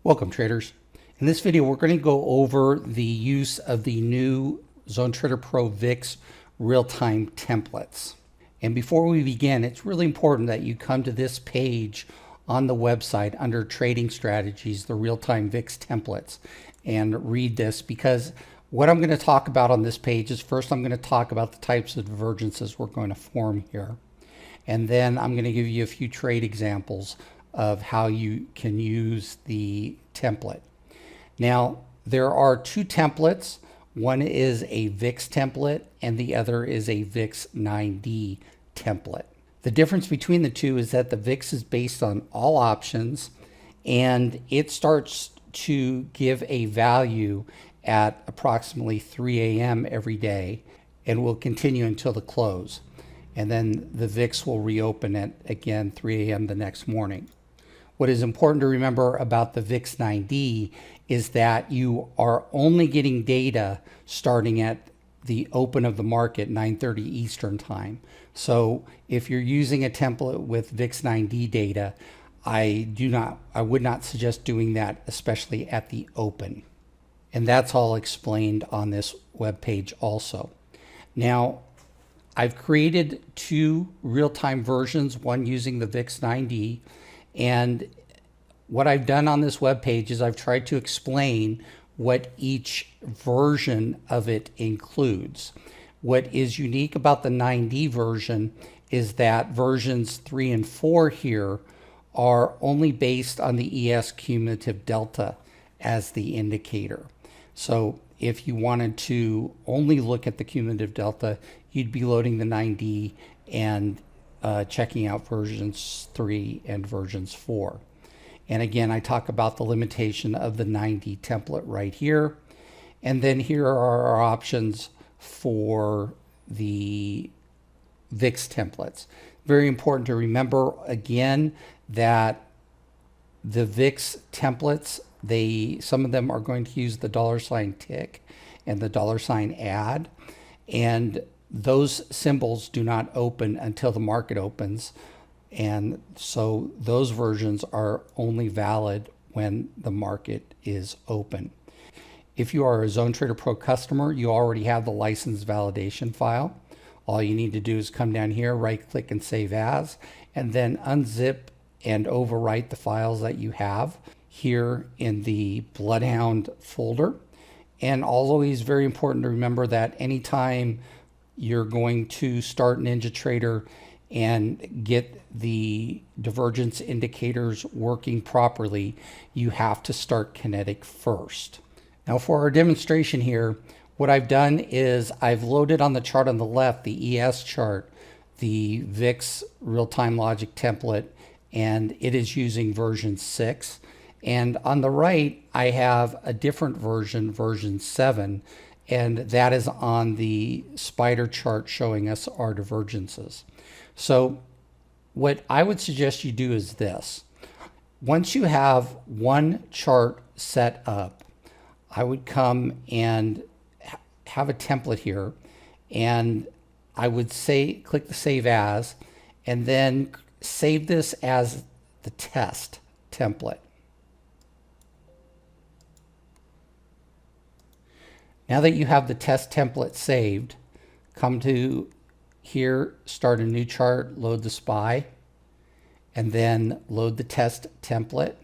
Welcome traders. In this video we're going to go over the use of the new ZoneTraderPro VIX real-time templates. And before we begin, it's really important that you come to this page on the website under trading strategies, the real-time VIX templates, and read this, because what I'm going to talk about on this page is first I'm going to talk about the types of divergences we're going to form here. And then I'm going to give you a few trade examples of how you can use the template. Now, there are two templates. One is a VIX template and the other is a VIX 9D template. The difference between the two is that the VIX is based on all options and it starts to give a value at approximately 3 a.m. every day and will continue until the close. And then the VIX will reopen at again 3 a.m. the next morning. What is important to remember about the VIX 9D is that you are only getting data starting at the open of the market, 9:30 Eastern time. So if you're using a template with VIX 9D data, I would not suggest doing that, especially at the open. And that's all explained on this web page also. Now, I've created two real-time versions, one using the VIX 9D, and what I've done on this web page is I've tried to explain what each version of it includes. What is unique about the 9D version is that versions 3 and 4 here are only based on the ES cumulative delta as the indicator. So if you wanted to only look at the cumulative delta, you'd be loading the 9D and checking out versions 3 and versions 4. And again, I talk about the limitation of the 9D template right here. And then here are our options for the VIX templates. Very important to remember again that the VIX templates, some of them are going to use the $tick and the $add. And those symbols do not open until the market opens. And so those versions are only valid when the market is open. If you are a ZoneTraderPro customer, you already have the license validation file. All you need to do is come down here, right click and save as, and then unzip and overwrite the files that you have here in the BloodHound folder. And always very important to remember that anytime you're going to start NinjaTrader and get the divergence indicators working properly, you have to start Kinetic first. Now for our demonstration here, what I've done is I've loaded on the chart on the left, the ES chart, the VIX real-time logic template, and it is using version 6. And on the right, I have a different version, version 7, and that is on the spider chart showing us our divergences. So what I would suggest you do is this. Once you have one chart set up, I would come and have a template here, and I would click the save as, and then save this as the test template. Now that you have the test template saved, come to here, start a new chart, load the SPY, and then load the test template.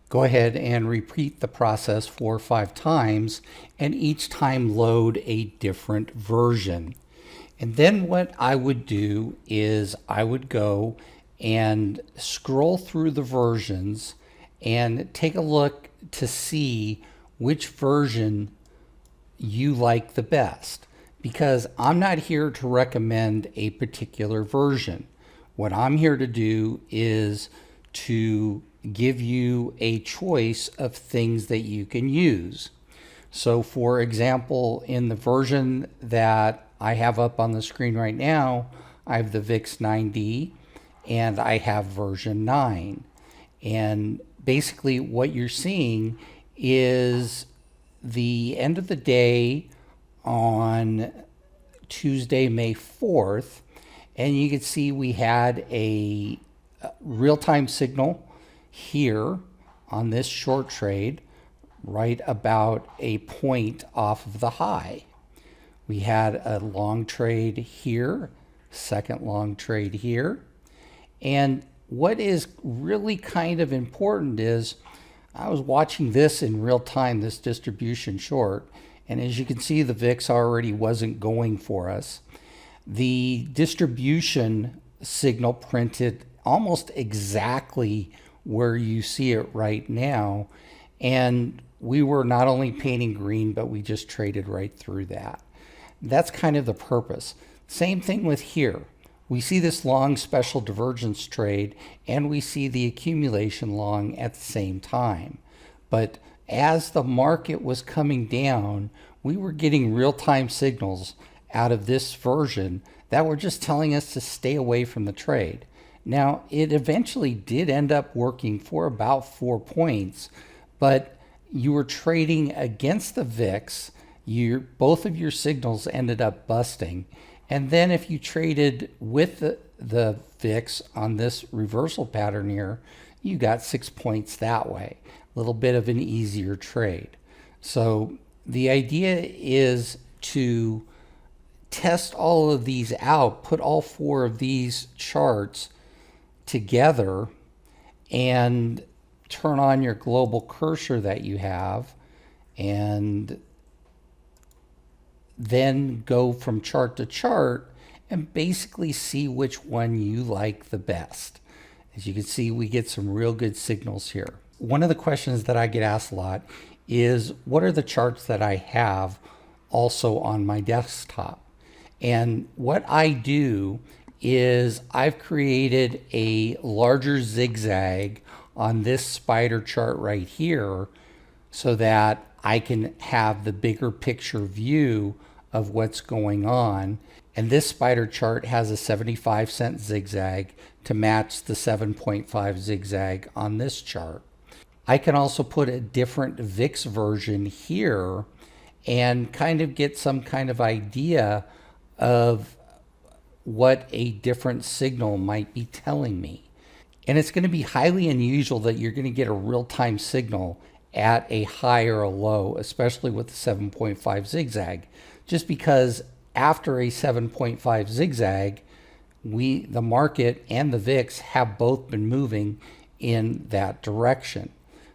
Go ahead and repeat the process 4 or 5 times, and each time load a different version. And then what I would do is I would go and scroll through the versions and take a look to see which version you like the best, because I'm not here to recommend a particular version. What I'm here to do is to give you a choice of things that you can use. So for example, in the version that I have up on the screen right now, I have the VIX 9D and I have version 9. And basically what you're seeing is the end of the day on Tuesday, May 4th, And you can see we had a real-time signal here on this short trade right about a point off of the high. We had a long trade here, second long trade here. And what is really kind of important is I was watching this in real time, this distribution short, and as you can see, the VIX already wasn't going for us. The distribution signal printed almost exactly where you see it right now, and we were not only painting green, but we just traded right through that. That's kind of the purpose. Same thing with here. We see this long special divergence trade, and we see the accumulation long at the same time. But as the market was coming down, we were getting real-time signals out of this version that were just telling us to stay away from the trade. Now, it eventually did end up working for about 4 points, but you were trading against the VIX. Both of your signals ended up busting. And then if you traded with the VIX on this reversal pattern here, you got 6 points that way. A little bit of an easier trade. So the idea is to test all of these out, put all 4 of these charts together, and turn on your global cursor that you have, and then go from chart to chart and basically see which one you like the best. As you can see, we get some real good signals here. One of the questions that I get asked a lot is, what are the charts that I have also on my desktop? And what I do is I've created a larger zigzag on this spider chart right here so that I can have the bigger picture view of what's going on. And this spider chart has a 75-cent zigzag to match the 7.5 zigzag on this chart. I can also put a different VIX version here and kind of get some kind of idea of what a different signal might be telling me. And it's going to be highly unusual that you're going to get a real-time signal at a high or a low, especially with the 7.5 zigzag, just because after a 7.5 zigzag, the market and the VIX have both been moving in that direction.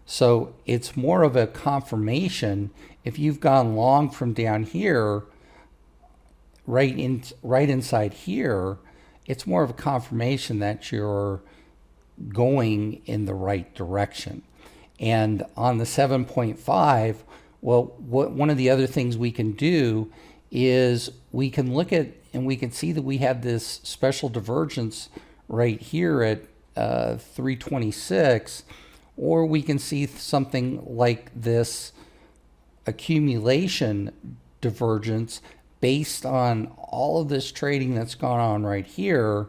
So it's more of a confirmation. If you've gone long from down here, right inside here, it's more of a confirmation that you're going in the right direction. And on the 7.5, well, one of the other things we can do is we can look at, and we can see that we have this special divergence right here at 326, or we can see something like this accumulation divergence based on all of this trading that's gone on right here,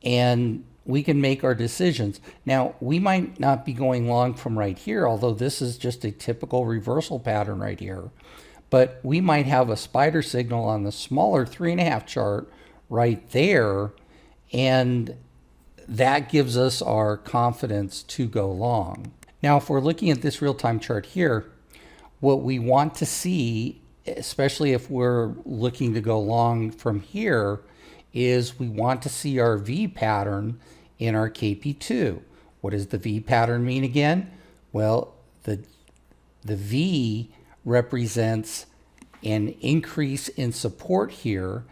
and we can make our decisions. Now, we might not be going long from right here, although this is just a typical reversal pattern right here. But we might have a spider signal on the smaller 3.5 chart right there, and that gives us our confidence to go long. Now, if we're looking at this real-time chart here, what we want to see, especially if we're looking to go long from here, is we want to see our V pattern in our KP2. What does the V pattern mean again? Well, the V represents an increase in support here,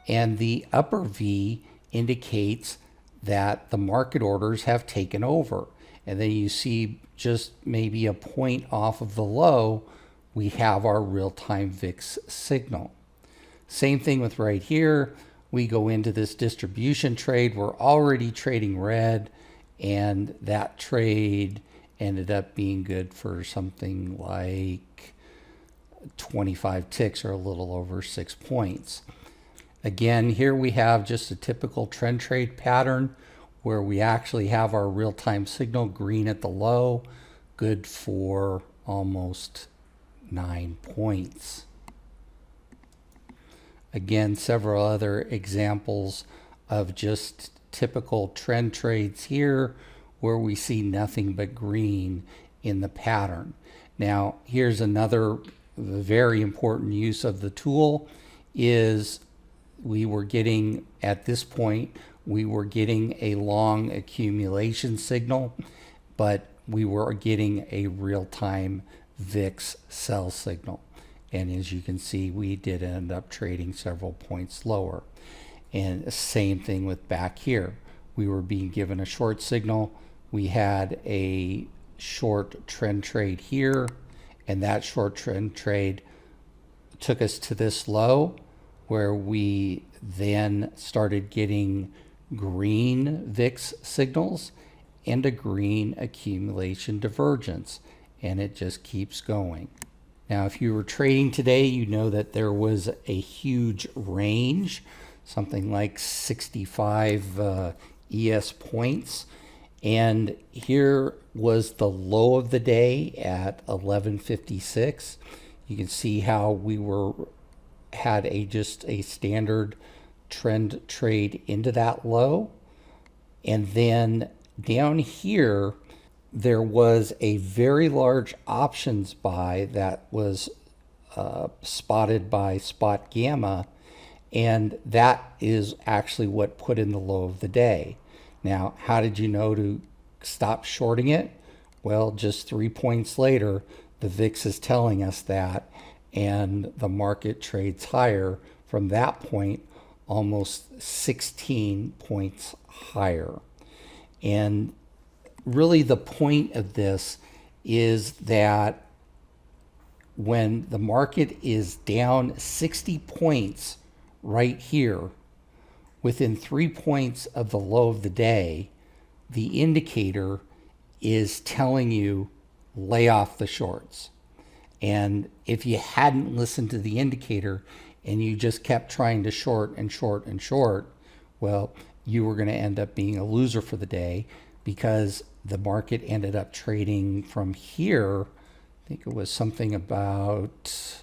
and the upper V indicates that the market orders have taken over. And then you see just maybe a point off of the low, we have our real-time VIX signal. Same thing with right here. We go into this distribution trade. We're already trading red, and that trade ended up being good for something like 25 ticks, or a little over 6 points. Again, here we have just a typical trend trade pattern where we actually have our real-time signal green at the low, good for almost 9 points. Again, several other examples of just typical trend trades here where we see nothing but green in the pattern. Now, here's another very important use of the tool is we were getting, at this point, we were getting a long accumulation signal, but we were getting a real-time VIX sell signal. And as you can see, we did end up trading several points lower. And same thing with back here. We were being given a short signal. We had a short trend trade here, and that short trend trade took us to this low where we then started getting green VIX signals and a green accumulation divergence, and it just keeps going. Now, if you were trading today, you know that there was a huge range, something like 65 ES points. And here was the low of the day at 11:56. You can see how we had just a standard trend trade into that low. And then down here, there was a very large options buy that was spotted by Spot Gamma, and that is actually what put in the low of the day. Now, how did you know to stop shorting it? Well, just 3 points later, the VIX is telling us that, and the market trades higher from that point, almost 16 points higher. And really the point of this is that when the market is down 60 points right here, within 3 points of the low of the day, the indicator is telling you lay off the shorts. And if you hadn't listened to the indicator and you just kept trying to short and short and short, well, you were going to end up being a loser for the day, because the market ended up trading from here, I think it was something about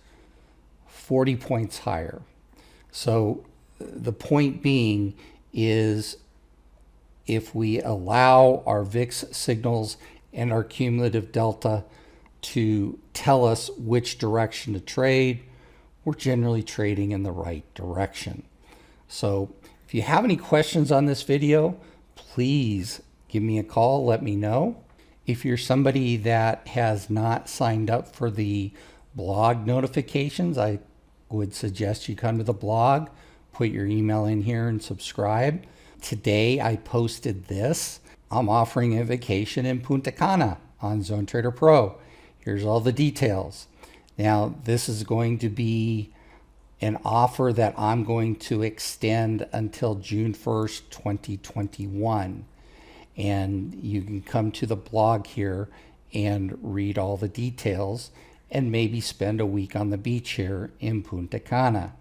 40 points higher. So the point being is, if we allow our VIX signals and our cumulative delta to tell us which direction to trade, we're generally trading in the right direction. So if you have any questions on this video, please give me a call, let me know. If you're somebody that has not signed up for the blog notifications, I would suggest you come to the blog, put your email in here and subscribe. Today I posted this. I'm offering a vacation in Punta Cana on ZoneTraderPro. Here's all the details. Now, this is going to be an offer that I'm going to extend until June 1st, 2021. And you can come to the blog here and read all the details and maybe spend a week on the beach here in Punta Cana.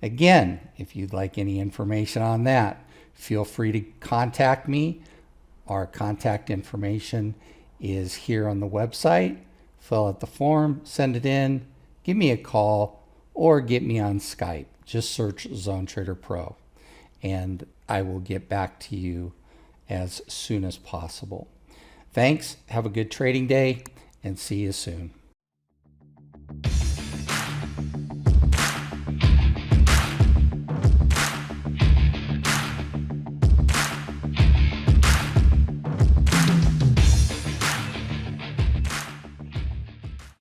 Again, if you'd like any information on that, feel free to contact me. Our contact information is here on the website. Fill out the form, send it in, give me a call, or get me on Skype. Just search ZoneTraderPro, and I will get back to you as soon as possible. Thanks, have a good trading day, and see you soon.